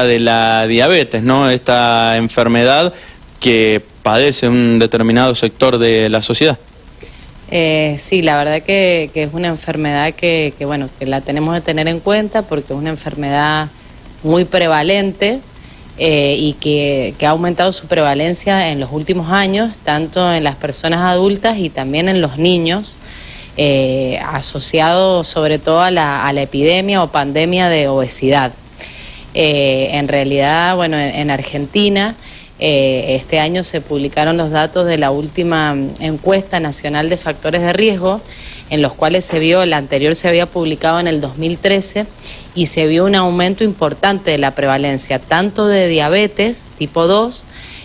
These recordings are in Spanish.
de la diabetes, ¿no? Esta enfermedad que padece un determinado sector de la sociedad. Sí, la verdad que es una enfermedad que la tenemos que tener en cuenta porque es una enfermedad muy prevalente y que ha aumentado su prevalencia en los últimos años, tanto en las personas adultas y también en los niños, asociado sobre todo a la epidemia o pandemia de obesidad. En realidad, en Argentina, este año se publicaron los datos de la última encuesta nacional de factores de riesgo, en los cuales se vio, la anterior se había publicado en el 2013, y se vio un aumento importante de la prevalencia, tanto de diabetes tipo 2,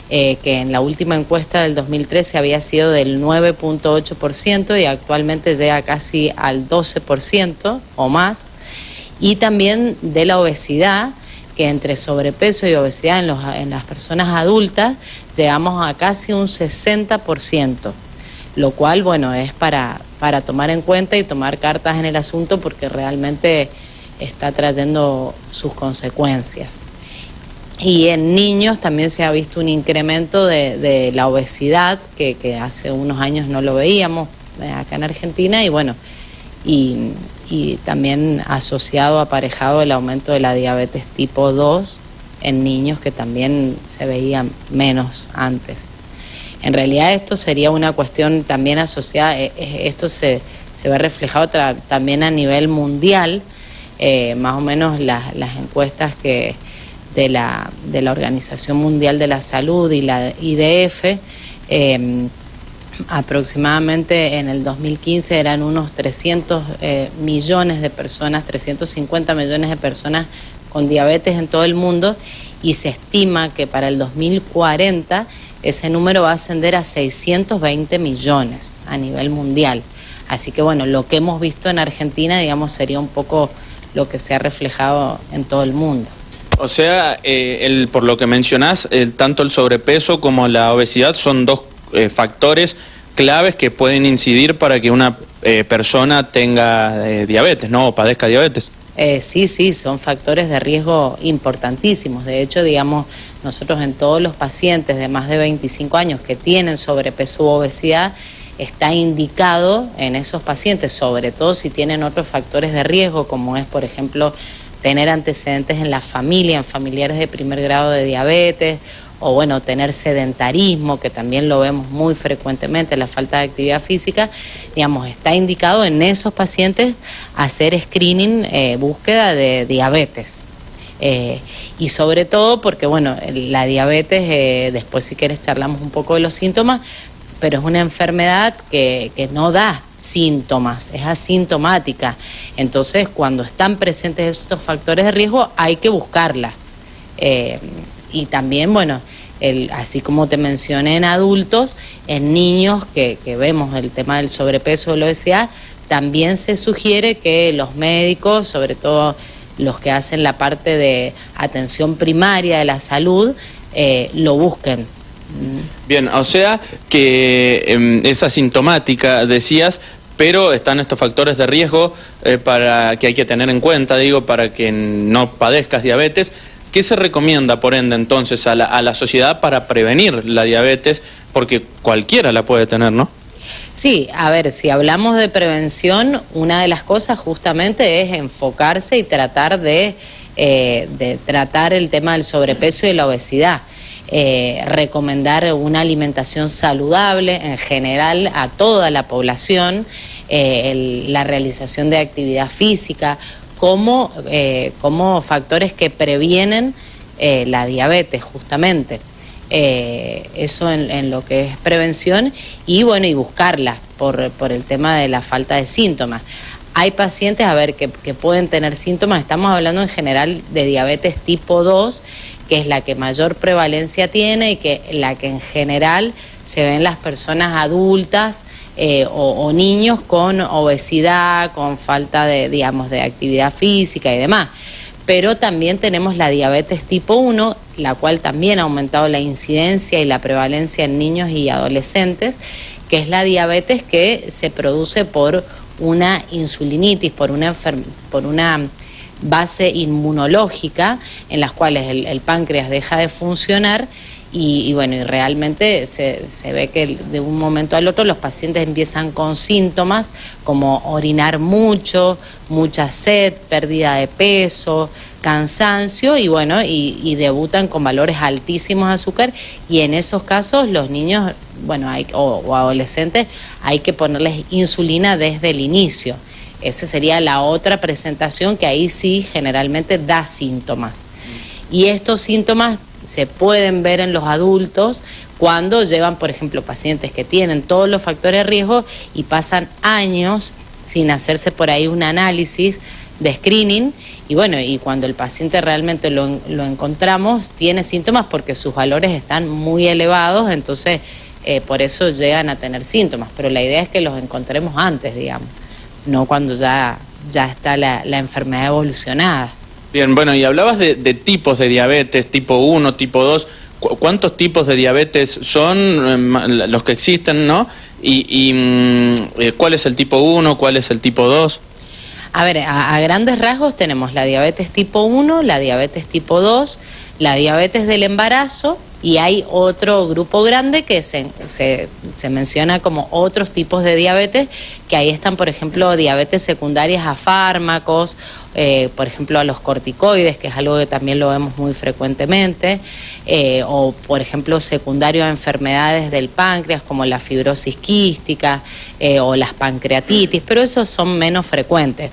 que en la última encuesta del 2013 había sido del 9.8% y actualmente llega casi al 12% o más, y también de la obesidad, que entre sobrepeso y obesidad en las personas adultas llegamos a casi un 60%, lo cual, es para tomar en cuenta y tomar cartas en el asunto porque realmente está trayendo sus consecuencias. Y en niños también se ha visto un incremento de la obesidad, que hace unos años no lo veíamos acá en Argentina, y también asociado, aparejado el aumento de la diabetes tipo 2 en niños, que también se veía menos antes. En realidad esto sería una cuestión también asociada, esto se ve reflejado también a nivel mundial, más o menos las encuestas de la Organización Mundial de la Salud y la IDF, aproximadamente en el 2015 eran unos 300 millones de personas, 350 millones de personas con diabetes en todo el mundo, y se estima que para el 2040 ese número va a ascender a 620 millones a nivel mundial. Así que lo que hemos visto en Argentina, sería un poco lo que se ha reflejado en todo el mundo. O sea, por lo que mencionás, tanto el sobrepeso como la obesidad son dos factores claves que pueden incidir para que una persona tenga diabetes, ¿no? O padezca diabetes. Sí, son factores de riesgo importantísimos. De hecho, nosotros en todos los pacientes de más de 25 años que tienen sobrepeso u obesidad, está indicado en esos pacientes, sobre todo si tienen otros factores de riesgo, como es, por ejemplo, tener antecedentes en la familia, en familiares de primer grado de diabetes, o tener sedentarismo, que también lo vemos muy frecuentemente, la falta de actividad física, está indicado en esos pacientes hacer screening, búsqueda de diabetes. Y sobre todo porque, la diabetes, después si quieres charlamos un poco de los síntomas, pero es una enfermedad que no da síntomas, es asintomática. Entonces, cuando están presentes estos factores de riesgo, hay que buscarla. Y también, así como te mencioné en adultos, en niños que vemos el tema del sobrepeso o la obesidad, también se sugiere que los médicos, sobre todo los que hacen la parte de atención primaria de la salud, lo busquen. Bien, o sea que es asintomática, decías, pero están estos factores de riesgo para que hay que tener en cuenta, para que no padezcas diabetes. ¿Qué se recomienda, por ende, entonces, a la sociedad para prevenir la diabetes? Porque cualquiera la puede tener, ¿no? Sí, a ver, si hablamos de prevención, una de las cosas justamente es enfocarse y tratar de tratar el tema del sobrepeso y la obesidad. Recomendar una alimentación saludable en general a toda la población, la realización de actividad física, como factores que previenen la diabetes justamente. Eso en lo que es prevención y buscarla por el tema de la falta de síntomas. Hay pacientes, que pueden tener síntomas, estamos hablando en general de diabetes tipo 2, que es la que mayor prevalencia tiene y la que en general se ve en las personas adultas o niños con obesidad, con falta de actividad física y demás. Pero también tenemos la diabetes tipo 1, la cual también ha aumentado la incidencia y la prevalencia en niños y adolescentes, que es la diabetes que se produce por una insulinitis, por una base inmunológica en las cuales el páncreas deja de funcionar. Y bueno, y realmente se ve que de un momento al otro los pacientes empiezan con síntomas como orinar mucho, mucha sed, pérdida de peso, cansancio y bueno, y debutan con valores altísimos de azúcar, y en esos casos los niños, bueno, o adolescentes, hay que ponerles insulina desde el inicio. Esa sería la otra presentación, que ahí sí generalmente da síntomas. Y estos síntomas se pueden ver en los adultos cuando llevan, por ejemplo, pacientes que tienen todos los factores de riesgo y pasan años sin hacerse por ahí un análisis de screening, y bueno, y cuando el paciente realmente lo encontramos, tiene síntomas porque sus valores están muy elevados, entonces por eso llegan a tener síntomas, pero la idea es que los encontremos antes, digamos, no cuando ya está la enfermedad evolucionada. Bien, bueno, y hablabas de tipos de diabetes, tipo 1, tipo 2. ¿Cuántos tipos de diabetes son los que existen, no? Y ¿cuál es el tipo 1, cuál es el tipo 2? A ver, a grandes rasgos tenemos la diabetes tipo 1, la diabetes tipo 2, la diabetes del embarazo, y hay otro grupo grande que se menciona como otros tipos de diabetes, que ahí están, por ejemplo, diabetes secundarias a fármacos, por ejemplo, a los corticoides, que es algo que también lo vemos muy frecuentemente, o, por ejemplo, secundario a enfermedades del páncreas, como la fibrosis quística o las pancreatitis, pero esos son menos frecuentes.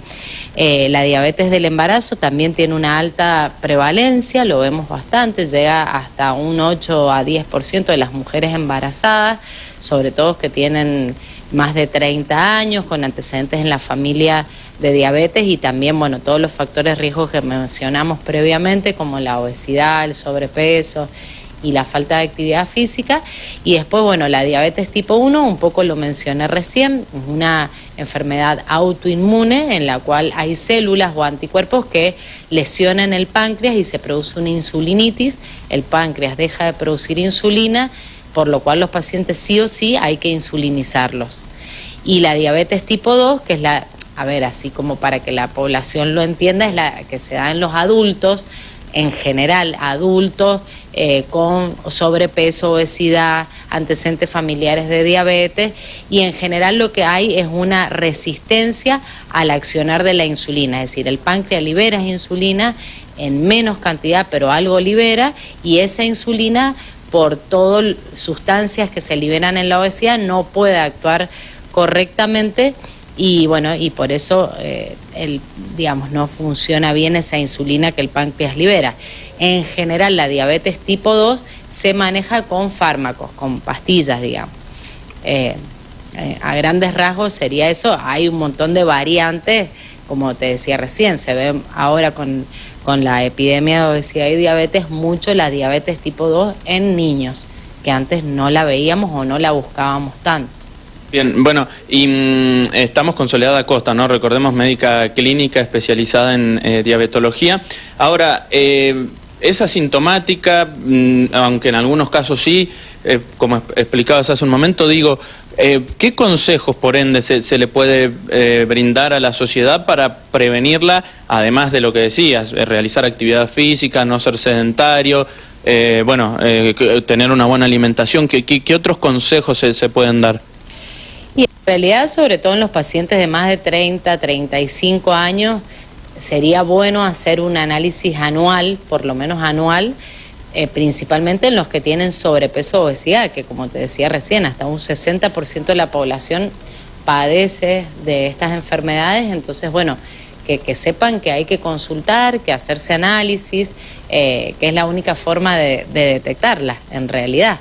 La diabetes del embarazo también tiene una alta prevalencia, lo vemos bastante, llega hasta un 8 a 10% de las mujeres embarazadas, sobre todo que tienen más de 30 años, con antecedentes en la familia de diabetes, y también, bueno, todos los factores de riesgo que mencionamos previamente, como la obesidad, el sobrepeso y la falta de actividad física. Y después, bueno, la diabetes tipo 1, un poco lo mencioné recién, es una enfermedad autoinmune en la cual hay células o anticuerpos que lesionan el páncreas y se produce una insulinitis, el páncreas deja de producir insulina, por lo cual los pacientes sí o sí hay que insulinizarlos. Y la diabetes tipo 2, que es a ver, así como para que la población lo entienda, es la que se da en los adultos, en general adultos con sobrepeso, obesidad, antecedentes familiares de diabetes, y en general lo que hay es una resistencia al accionar de la insulina, es decir, el páncreas libera insulina en menos cantidad, pero algo libera, y esa insulina, por todas sustancias que se liberan en la obesidad, no puede actuar correctamente, y bueno, y por eso digamos, no funciona bien esa insulina que el páncreas libera. En general, la diabetes tipo 2 se maneja con fármacos, con pastillas, digamos. A grandes rasgos sería eso. Hay un montón de variantes, como te decía recién, se ve ahora con la epidemia de obesidad y diabetes mucho la diabetes tipo 2 en niños, que antes no la veíamos o no la buscábamos tanto. Bien, bueno, y estamos con Soledad Acosta, ¿no? Recordemos, médica clínica especializada en diabetología. Ahora, es asintomática, aunque en algunos casos sí, como explicabas hace un momento, digo, ¿qué consejos, por ende, se le puede brindar a la sociedad para prevenirla, además de lo que decías, realizar actividad física, no ser sedentario, tener una buena alimentación? ¿Qué otros consejos se pueden dar? Y en realidad, sobre todo en los pacientes de más de 30, 35 años, sería bueno hacer un análisis anual, por lo menos anual, principalmente en los que tienen sobrepeso o obesidad, que como te decía recién, hasta un 60% de la población padece de estas enfermedades. Entonces, bueno, que sepan que hay que consultar, que hacerse análisis, que es la única forma de detectarlas en realidad,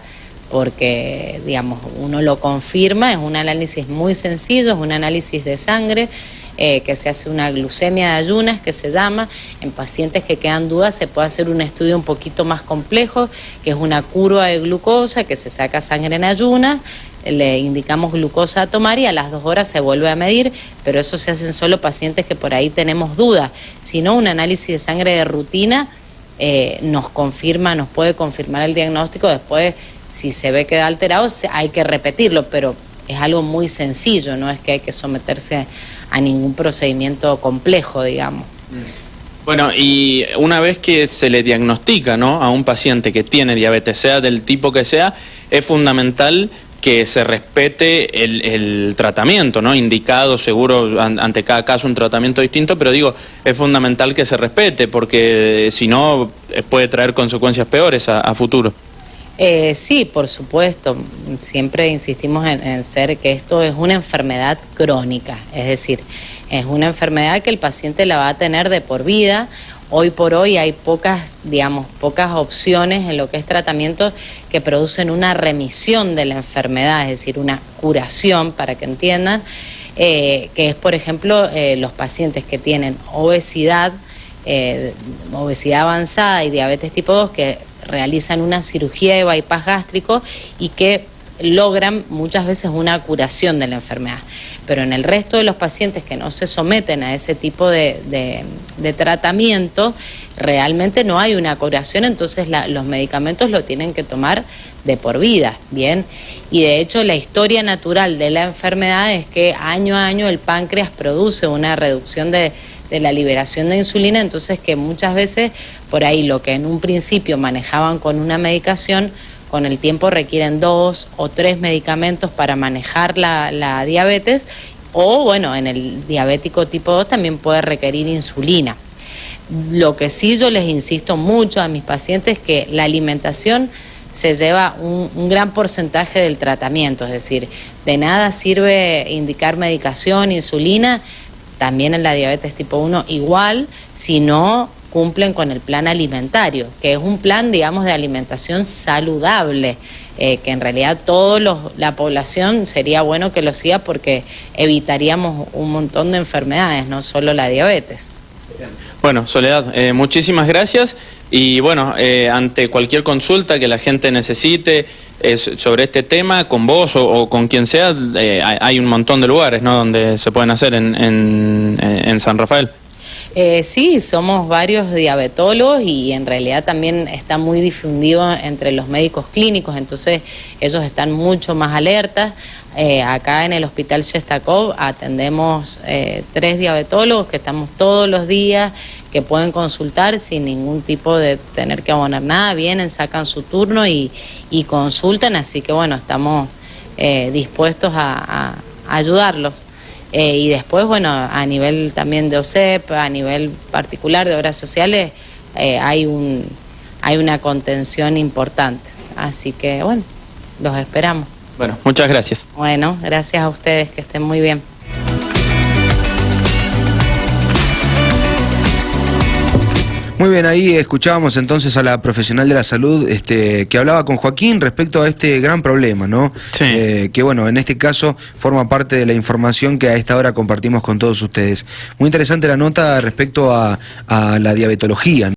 porque, digamos, uno lo confirma, es un análisis muy sencillo, es un análisis de sangre, que se hace una glucemia de ayunas, que se llama. En pacientes que quedan dudas se puede hacer un estudio un poquito más complejo, que es una curva de glucosa, que se saca sangre en ayunas, le indicamos glucosa a tomar y a las 2 horas se vuelve a medir, pero eso se hace en solo pacientes que por ahí tenemos dudas. Si no, un análisis de sangre de rutina nos puede confirmar el diagnóstico. Después, si se ve que da alterado, hay que repetirlo, pero es algo muy sencillo, no es que hay que someterse a ningún procedimiento complejo, digamos. Bueno, y una vez que se le diagnostica, ¿no?, a un paciente que tiene diabetes, sea del tipo que sea, es fundamental que se respete el tratamiento, ¿no?, indicado, seguro, ante cada caso un tratamiento distinto, pero digo, es fundamental que se respete, porque si no puede traer consecuencias peores a futuro. Sí, por supuesto. Siempre insistimos en ser que esto es una enfermedad crónica, es decir, es una enfermedad que el paciente la va a tener de por vida. Hoy por hoy hay pocas opciones en lo que es tratamiento que producen una remisión de la enfermedad, es decir, una curación, para que entiendan, que es, por ejemplo, los pacientes que tienen obesidad avanzada y diabetes tipo 2, que realizan una cirugía de bypass gástrico y que logran muchas veces una curación de la enfermedad. Pero en el resto de los pacientes que no se someten a ese tipo de tratamiento, realmente no hay una curación, entonces los medicamentos lo tienen que tomar de por vida, ¿bien? Y de hecho la historia natural de la enfermedad es que año a año el páncreas produce una reducción de la liberación de insulina, entonces que muchas veces por ahí lo que en un principio manejaban con una medicación, con el tiempo requieren 2 o 3 medicamentos para manejar la diabetes, o bueno, en el diabético tipo 2 también puede requerir insulina. Lo que sí yo les insisto mucho a mis pacientes es que la alimentación se lleva un gran porcentaje del tratamiento, es decir, de nada sirve indicar medicación, insulina, también en la diabetes tipo 1 igual, si no cumplen con el plan alimentario, que es un plan, digamos, de alimentación saludable, que en realidad la población sería bueno que lo siga porque evitaríamos un montón de enfermedades, no solo la diabetes. Bueno, Soledad, muchísimas gracias y bueno, ante cualquier consulta que la gente necesite sobre este tema, con vos o con quien sea, hay un montón de lugares, ¿no?, donde se pueden hacer en San Rafael. Sí, somos varios diabetólogos y en realidad también está muy difundido entre los médicos clínicos, entonces ellos están mucho más alertas. Acá en el Hospital Shestakov atendemos 3 diabetólogos que estamos todos los días, que pueden consultar sin ningún tipo de tener que abonar nada, vienen, sacan su turno y consultan, así que bueno, estamos dispuestos a ayudarlos. Y después, bueno, a nivel también de OSEP, a nivel particular de obras sociales, hay una contención importante. Así que, bueno, los esperamos. Bueno, muchas gracias. Bueno, gracias a ustedes, que estén muy bien. Muy bien, ahí escuchábamos entonces a la profesional de la salud que hablaba con Joaquín respecto a este gran problema, ¿no? Sí. Que bueno, en este caso forma parte de la información que a esta hora compartimos con todos ustedes. Muy interesante la nota respecto a la diabetología, ¿no?